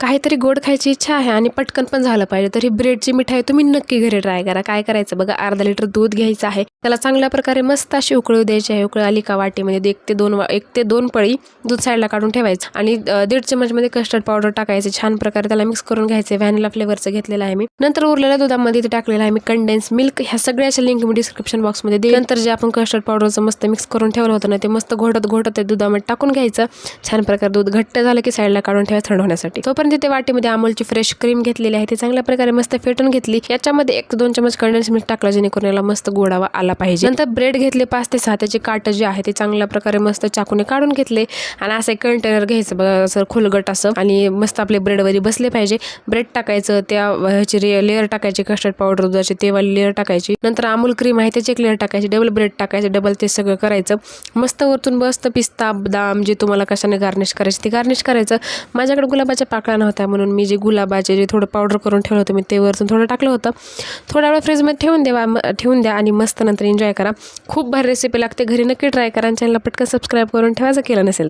काहीतरी गोड खायची इच्छा आहे आणि पटकन पण झालं पाहिजे, तर ही ब्रेडची मिठाई तुम्ही नक्की घरी ट्राय करा. काय करायचं बघा, अर्धा लिटर दूध घ्यायचं आहे. त्याला चांगल्या प्रकारे मस्त अशी उकळू द्यायची आहे. उकळी आली का वाटीमध्ये 1 ते 2 पळी दूध साईडला काढून ठेवायचं आणि 1.5 चमचमध्ये कस्टर्ड पावडर टाकायचे. छान प्रकारे त्याला मिक्स करून घ्यायचे. व्हॅनिला फ्लेवरचं घेतलेलं आहे मी. नंतर उरलेल्या दुधामध्ये ते टाकलेलं आहे मी कंडेन्स मिल्क. ह्या सगळ्याच्या लिंक मी डिस्क्रिप्शन बॉक्समध्ये देईन. नंतर जे आपण कस्टर्ड पावडरचं मस्त मिक्स करून ठेवलं होतं ना, ते मस्त घोटत ते दुधामध्ये टाकून घ्यायचं. छान प्रकारे दूध घट्ट झालं की साईडला काढून ठेवायचं थंड होण्यासाठी. तोपर्यंत ते वाटीमध्ये अमूलची फ्रेश क्रीम घेतलेली आहे, ती चांगल्या प्रकारे मस्त फेटून घेतली. याच्यामध्ये 1 ते 2 चमच कंडेन्स मिल्क टाकलं, जेणेकरून याला मस्त गोडावा आला पाहिजे. नंतर ब्रेड घेतले 5 ते 6, त्याचे काटे जे आहे ते चांगल्या प्रकारे मस्त चाकूने काढून घेतले आणि असं एक कंटेनर घ्यायचं बघा, असं खोलगट असं, आणि मस्त आपले ब्रेडवरी बसले पाहिजे. ब्रेड टाकायचं, त्या ह्याची लेअर टाकायची, कस्टर्ड पावडर दुधाची ते वाली लेअर टाकायची. नंतर अमूल क्रीम आहे त्याची एक लेअर टाकायची, डबल ब्रेड टाकायचं, डबल ते सगळं करायचं. मस्त वरतून मस्त पिस्ता बदाम जे तुम्हाला कशाने गार्निश करायचे ते गार्निश करायचं. माझ्याकडे गुलाबाच्या पाकळ्या नव्हत्या, म्हणून मी जे गुलाबाचे जे थोडं पावडर करून ठेवलं होतं मी, ते वरतून थोडं टाकलं होतं. थोडा वेळ फ्रीजमध्ये ठेवून द्या आणि मस्त नंतर एन्जॉय करा. खूप भारी रेसिपी लागते, घरी नक्की ट्राय करा आणि चॅनलला पटकन सबस्क्राईब करून ठेवायचं केलं नसेल.